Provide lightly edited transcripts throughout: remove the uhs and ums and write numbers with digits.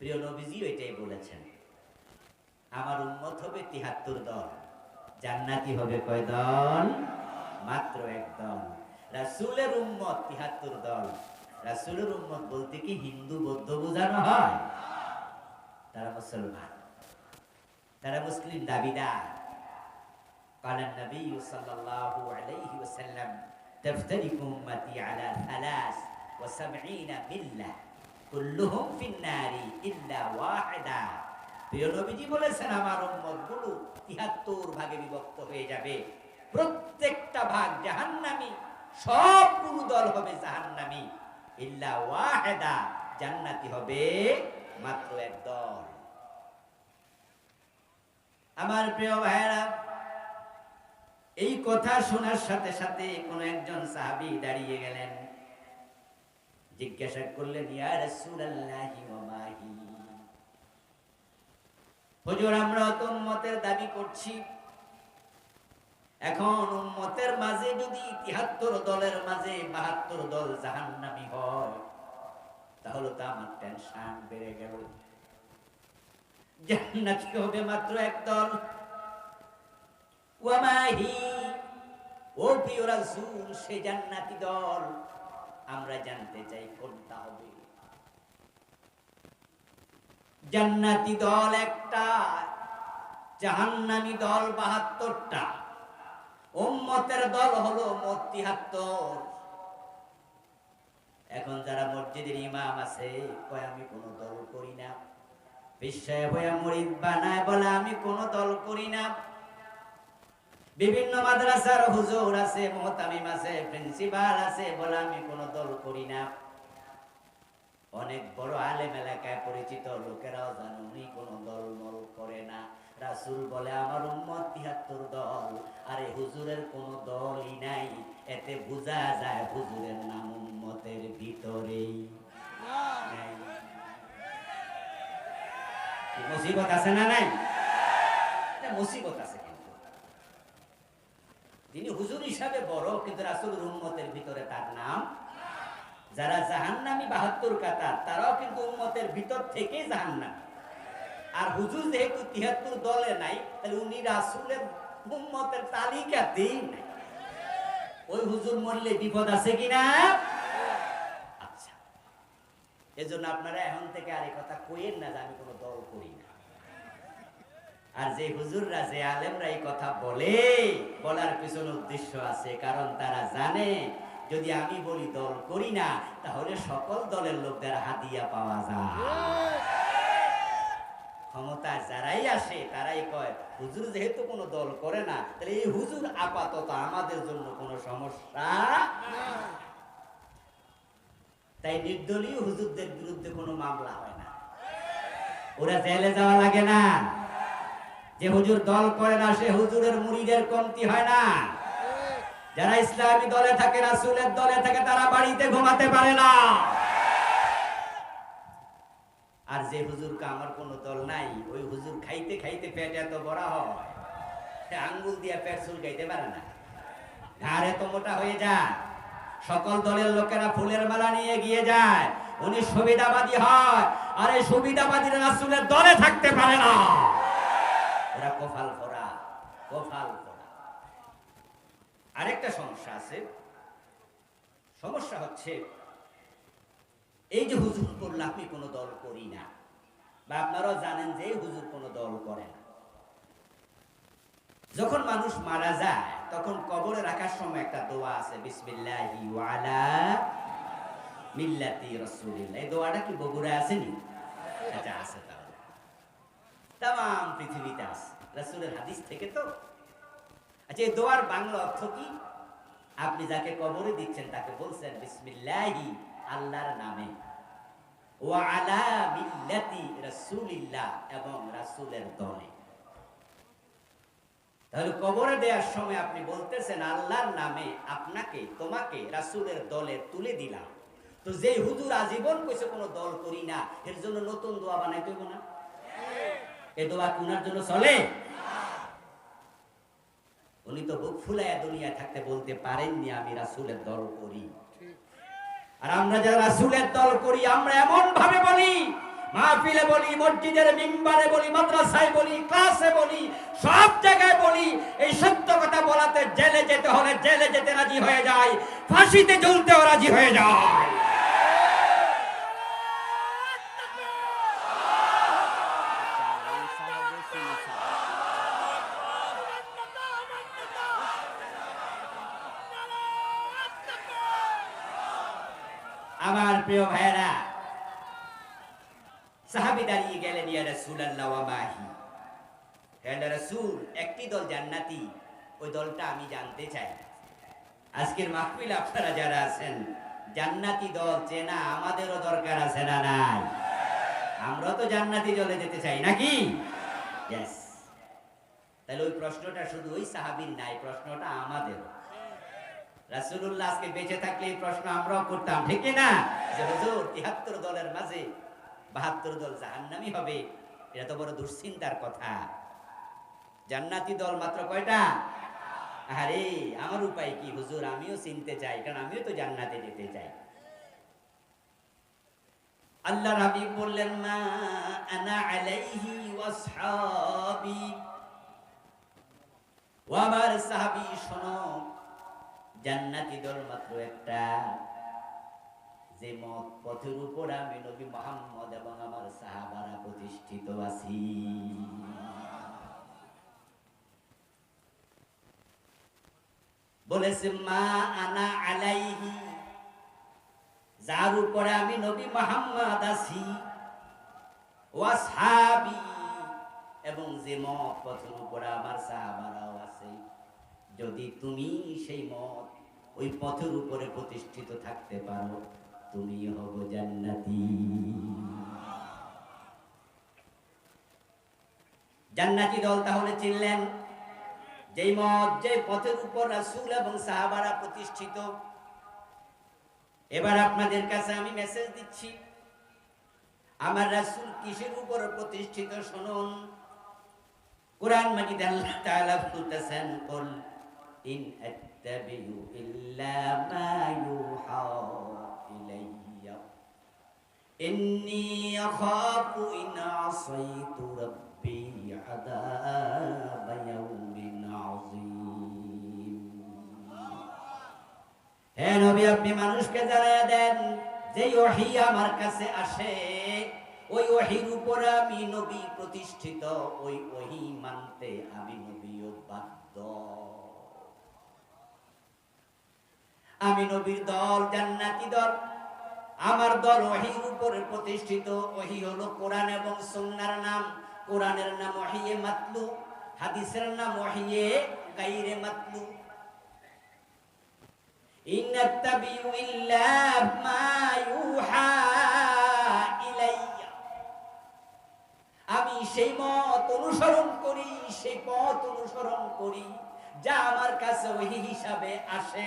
প্রিয় নবীজি এটাই বলেছেন, আমার উম্মত হবে ৭৩ দল, জান্নাতি হবে কয় দল? মাত্র এক দল। রাসূলের উম্মত ৭৩ দল। রাসূলের উম্মত বলতে কি হিন্দু বৌদ্ধ বোঝানো হয়? তারা মুসলমান, তারা মুসলিম দাবিদার। قال النبي صلى الله عليه وسلم تفترق أمتي على 73 ملة كلهم في النار إلا واحدة। প্রিয় নবীজি বলেছেন আমার উম্মতগুলো ৭৩ ভাগে বিভক্ত হয়ে যাবে, প্রত্যেকটা ভাগ জাহান্নামী, সবগুলো দল হবে জাহান্নামী, ইল্লা ওয়াহিদা, জান্নাতি হবে মাত্র এক দল। আমার প্রিয় ভাইরা, এই কথা শোনার সাথে সাথে কোন একজন সাহাবী দাঁড়িয়ে গেলেন, জিজ্ঞাসা করলেন, ইয়া রাসূলুল্লাহি ওয়া মাহি, হুজুর আমরা তো উম্মতের দাবি করছি, এখন উম্মতের মাঝে যদি ৭৩ দলের মাঝে ৭২ দল জাহান্নামী হয়, তাহলে তো আমার টেনশন বেড়ে গেল। জান্নাতি হবে মাত্র এক দল। ওয়া মাহি, ও প্রিয় রাসূল, সে জান্নাতি দল আমরা জানতে চাই কোনটা হবে? জান্নাতি দল একটা, জাহান্নামী দল ৭২টা, উম্মতের দল হলো মোট ৭৩। এখন যারা মসজিদের ইমাম আছে কয় আমি কোন দল করি না, বিশ্বায় হয়ে মুরিদ বানায় বলে আমি কোন দল করি না, বিভিন্ন মাদ্রাসার হুজুর আছে, মুহতামিম আছে, প্রিন্সিপাল আছে, বলে আমি কোন দল করি না। অনেক বড় আলেম এলাকায় পরিচিত লোকেরাও জানে উনি কোন দল মল করে না। রাসূল বলে আমার উম্মত ৭৩ দল, আরে হুজুরের কোন দলই নাই, এতে বোঝা যায় হুজুরের নাম উম্মতের ভিতরেই নাই। মুসিবত আছে না নাই? মুসিবত আছে, কিন্তু তিনি হুজুর হিসাবে বড়, কিন্তু রাসূলের উম্মতের ভিতরে তার নাম। যারা জাহান্নামী ৭২ কাতার, তারাও কিন্তু উম্মতের ভিতর থেকে জাহান্নামী। আর হুজুর যেহেতু ৭৩ দলে নাই, তাহলে উনি রাসূলের উম্মতের তালিকাতেই নাই। ওই হুজুর মরলে বিপদ আছে কিনা? আচ্ছা, এজন্য আপনারা এখন থেকে আর এই কথা কইেন না যে আমি কোনো দল করি না। আর যে হুজুররা, যে আলেমরা এই কথা বলে, বলার পিছনে উদ্দেশ্য আছে, কারণ তারা জানে যদি আমি বলি দল করি না, তাহলে সকল দলের লোকদের হাদিয়া পাওয়া যায়। ক্ষমতা যারাই আসে তারাই কয় হুজুর যেহেতু কোনো দল করে না, তাহলে এই হুজুর আপাতত আমাদের জন্য কোনো সমস্যা না। তাই নির্দলীয় হুজুরদের বিরুদ্ধে কোনো মামলা হয় না, ওরা জেলে যাওয়া লাগে না। যে হুজুর দল করে না সে হুজুরের মুরিদের কমতি হয় না। যারা ইসলামী দলে থাকে, রাসূলের দলে থাকে, তারা বাড়িতে ঘুমাতে পারে না। আর যে হুজুরকে আমার কোনো দল নাই, ওই হুজুর খাইতে খাইতে পেট এত বড় হয়, সে আঙ্গুল দিয়ে পেট চুলকাইতে পারে না, ঘাড় এত মোটা হয়ে যায়, সকল দলের লোকেরা ফুলের মালা নিয়ে গিয়ে যায়, উনি সুবিধাবাদী হয়। আর এই সুবিধাবাদীরা রাসূলের দলে থাকতে পারে না, ওরা কফাল ফোড়া, কফাল ফোড়া। আরেকটা সমস্যা আছে, সমস্যা হচ্ছে এই যে হুজুর বললাম আমি কোনো দল করি না, বা আপনারাও জানেন যে হুজুর কোনো দল করে না, যখন মানুষ মারা যায় তখন কবরে রাখার সময় একটা দোয়া আছে, বিসমিল্লাহি ওয়া আলা মিল্লাতি রাসূলিল্লাহ। এই দোয়াটা কি বগুড়ায় আসেনি? আচ্ছা, আছে, তাহলে তাম পৃথিবীতে আছে, রাসূলের হাদিস থেকে তো। আচ্ছা, এই দোয়ার বাংলা অর্থ কি? আপনি যাকে কবরে দিচ্ছেন তাকে বলছেন বিসমিল্লাহি, আল্লাহর নামে, ওয়া আলা মিল্লাতি রাসূলিল্লাহ, এবং রাসূলের দলে। তাহলে কবরে দেওয়ার সময় আপনি বলতেছেন আল্লাহর নামে আপনাকে, তোমাকে রাসূলের দলে তুলে দিলাম। তো যেই হুজুর আজীবন কইছে কোনো দল করি না, এর জন্য নতুন দোয়া বানাইতে হবে না? এই দোয়া কোনার জন্য চলে? উনি তো বুক ফুলাইয়া দুনিয়ায় থাকতে বলতে পারেননি আমি রাসূলের দল করি। আর আমরা যারা রাসূলের দল করি, আমরা এমন ভাবে বলি মাহফিলে বলি, মসজিদের মিম্বারে বলি, মাদ্রাসায় বলি, ক্লাসে বলি, সব জায়গায় বলি, এই সত্য কথা বলাতে জেলে যেতে হলে জেলে যেতে রাজি হয়ে যায়, ফাঁসিতে ঝুলতেও রাজি হয়ে যায়। আমার প্রিয় ভাইরা, সাহাবী দাঁড়িয়ে গেলেন, ইয়া রাসূলুল্লাহ ওয়া মাহি, হে রাসূল, একটি দল জান্নাতি, ওই দলটা আমি জানতে চাই। আজকের মাহফিলে আপনারা যারা আছেন, জান্নাতি দল চেনা আমাদেরও দরকার আছে না নাই? আমরা তো জান্নাতি দলে যেতে চাই নাকি? ইয়েস। তাহলে ওই প্রশ্নটা শুধু ওই সাহাবীর নাই, প্রশ্নটা আমাদের। রাসূলুল্লাহ আজকে বেঁচে থাকলে এই প্রশ্ন আমরাও করতাম, ঠিক না? যে হুজুর ৭৩ দলের মাঝে ৭২ দল জাহান্নামী হবে, এটা তো বড় দুশ্চিন্তার কথা। জান্নাতি দল মাত্র কয়টা? আরে আমার উপায় কি হুজুর? আমিও চিনতে চাই, কারণ আমিও তো জান্নাতে যেতে চাই। আল্লাহর হাবিব বললেন, মা আনা আলাইহি ওয়াসহাবি, ও আমার সাহাবী শোনো, জান্নাতি দল মাত্র একটা, যে মত পথের উপর আমি নবী মুহাম্মদ এবং আমার সাহাবারা প্রতিষ্ঠিত আছি। বলেছে মা আনা আলাইহি, যার উপরে আমি নবী মুহাম্মদ আছি, ওয়াসহাবি, এবং যে মত পথের উপরে আমার সাহাবারাও আছে। যদি তুমি সেই মত, ওই পথের উপরে প্রতিষ্ঠিত থাকতে পারো, তুমি হব জান্নাতি। জান্নাতি দল তাহলে চিনলেন, যেই মত, যে পথের উপর রাসূল এবং সাহাবারা প্রতিষ্ঠিত। এবার আপনাদের কাছে আমি মেসেজ দিচ্ছি, আমার রাসূল কিসের উপর প্রতিষ্ঠিত শুনুন। কুরআন মাজিদে আল্লাহ তাআলা বলতেছেন, কুল ইন আত্তাবিউ ইল্লা মা ইউহা ইলাইয়া ইন্নী আখাফু ইন আসাইতু রাব্বি আযাব ইয়াউমিন আযীম। হে নবী, আপনি মানুষকে জানায়া দেন, যে ওহী আমার কাছে আসে, ওই ওহীর উপর আমি নবী প্রতিষ্ঠিত, ওই ওহী মানতে আমি নবীও বাধ্য। আমি নবীর দল জান্নাতি দল, আমার দল ওহীর উপরে প্রতিষ্ঠিত। ওহী হলো কোরআন এবং সুন্নাহর নাম। কোরআনের নাম ওহীয়ে মাতলু, হাদিসের নাম ওহীয়ে গায়রে মাতলু। ইন্নাত্তাবিউ ইল্লা মা ইউহা ইলাইয়া, আমি সেই মত অনুসরণ করি, সেই পথ অনুসরণ করি যা আমার কাছে ওহী হিসাবে আসে।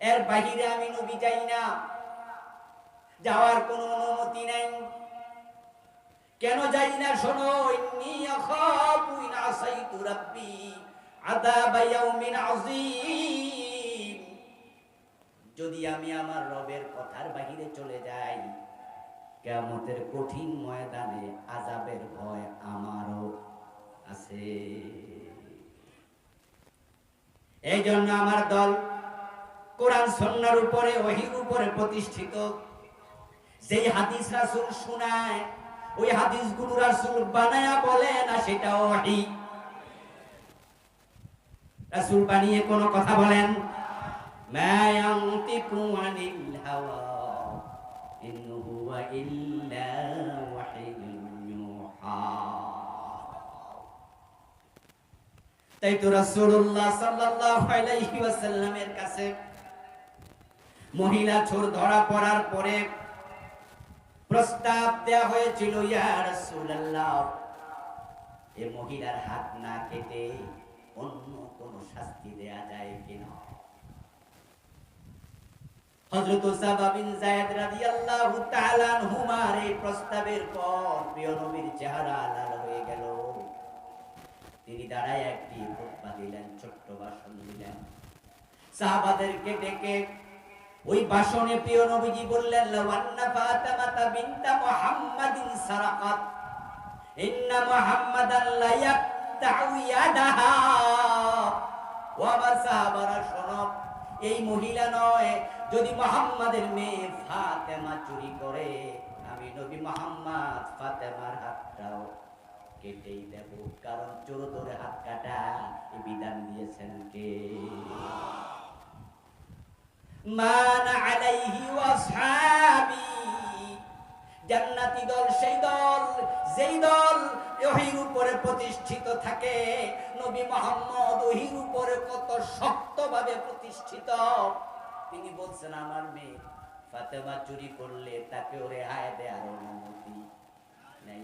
এর বাহিরে আমি নবী যাই না, যাওয়ার কোনো অনুমতি নাই। কেন যাই না শোনো, ইন্নী আখাফু ইন আসাইতু রাব্বি আযাব ইয়াউমিন আযীম। যদি আমি আমার রবের কথার বাহিরে চলে যাই, কিয়ামতের কঠিন ময়দানে আযাবের ভয় আমারও আছে। এই জন্য আমার দল কোরআন সুন্নাহর উপরে, ওহীর উপরে প্রতিষ্ঠিত। যেই হাদিস রাসূল শোনায়, ওই হাদিসগুলো রাসূল বানায়া বলে না, সেটা ওহী। রাসূল বানিয়ে কোন কথা বলেন? মা ইয়ানতিকু আনিল হাওয়া ইন হুয়া ইল্লা ওয়াহিয়ুন ইউহা। তাই তো রাসূলুল্লাহ সাল্লাল্লাহু আলাইহি ওয়াসাল্লামের কাছে মহিলা চোর ধরা পড়ার পরে প্রস্তাব দেয়া হয়েছিল, ইয়া রাসূলুল্লাহ, এই মহিলার হাত না কেটে অন্য কোন শাস্তি দেয়া যায় কিনা। হযরত উসামা বিন যায়েদ রাদিয়াল্লাহু তাআলা আনহুমার এই প্রস্তাবের পর প্রিয় নবীর চেহারা লাল হয়ে গেল। তিনি দাঁড়ায় একটি খুতবা দিলেন, ছোট্ট ভাষণ দিলেন। সাহাবাদেরকে ডেকে ওই ভাষণে প্রিয় নবীজি বললেন, লাওয়ান্না ফাতিমাতা বিনতা মুহাম্মাদিন সারাকাত ইন্না মুহাম্মাদান লা ইয়াকতাউ ইয়াদাহা। ও আমার সাহাবারা শোনো, এই মহিলা নয়, যদি মুহাম্মাদের মেয়ে ফাতেমা চুরি করে, আমি নবী মুহাম্মদ ফাতেমার হাতটাও কেটেই দেব, কারণ চোর ধরে হাত কাটা এই বিধান দিয়েছেন কে? মান আলাইহি ওয়াসহাবি। জান্নাতি দল সেই দল, যেই দল ওহীর উপরে প্রতিষ্ঠিত থাকে। নবী মুহাম্মদ ওহীর উপরে কত শক্তভাবে প্রতিষ্ঠিত। তিনি বলছেন, আমার মেয়ে ফাতেমা চুরি করলে তাকে রেহাই দেওয়ার অনুমতি নাই।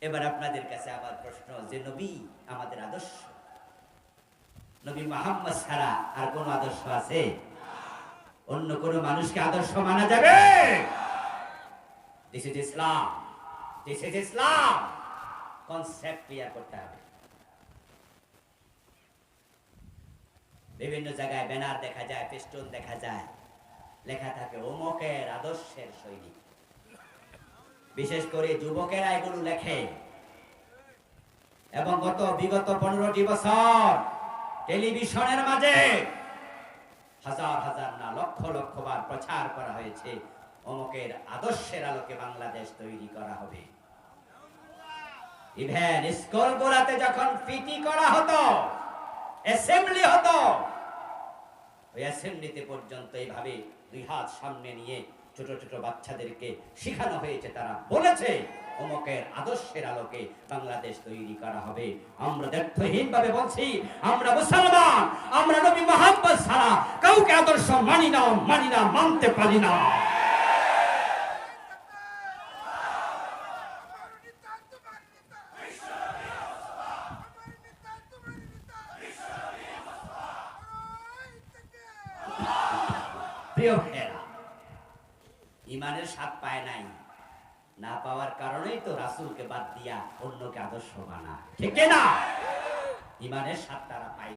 এবার আপনাদের কাছে আমার প্রশ্ন, যে নবী আমাদের আদর্শ, নবী মুহাম্মদ ছাড়া আর কোন আদর্শ আছে? অন্য কোন মানুষকে আদর্শ মানা যাবে? This is Islam, this is Islam. Concept clear করতে হবে। বিভিন্ন জায়গায় ব্যানার দেখা যায়, ফেস্টুন দেখা যায়, লেখা থাকে অমুকের আদর্শের সৈনিক। বিশেষ করে যুবকেরা এগুলো লেখে, এবং বিগত 15টি বছর টেলিভিশনের মাঝে হাজার হাজার না লক্ষ লক্ষ বার প্রচার করা হয়েছে, অমুকের আদর্শের আলোকে বাংলাদেশ তৈরি করা হবে। ইভেন স্কুলগুলোতে যখন পিটি করা হতো, অ্যাসেম্বলি হতো, ওই অ্যাসেম্বলিতে পর্যন্ত এইভাবে দুই হাত সামনে নিয়ে ছোট ছোট বাচ্চাদেরকে শেখানো হয়েছে, তারা বলেছে অমুকের আদর্শের আলোকে বাংলাদেশ তৈরি করা হবে। আমরা দ্ব্যর্থহীন ভাবে বলছি, আমরা মুসলমান, আমরা নবী মুহাম্মদ ছাড়া কাউকে আদর্শ মানি না, মানতে পারি না। প্রিয় ভাইয়েরা, ইমানের স্বাদ পায় নাই, না পাওয়ার কারণেই তো রাসূলকে বাদ দিয়া অন্যকে আদর্শ বানা, ঠিক না? ইমানের স্বাদ তারা পায়।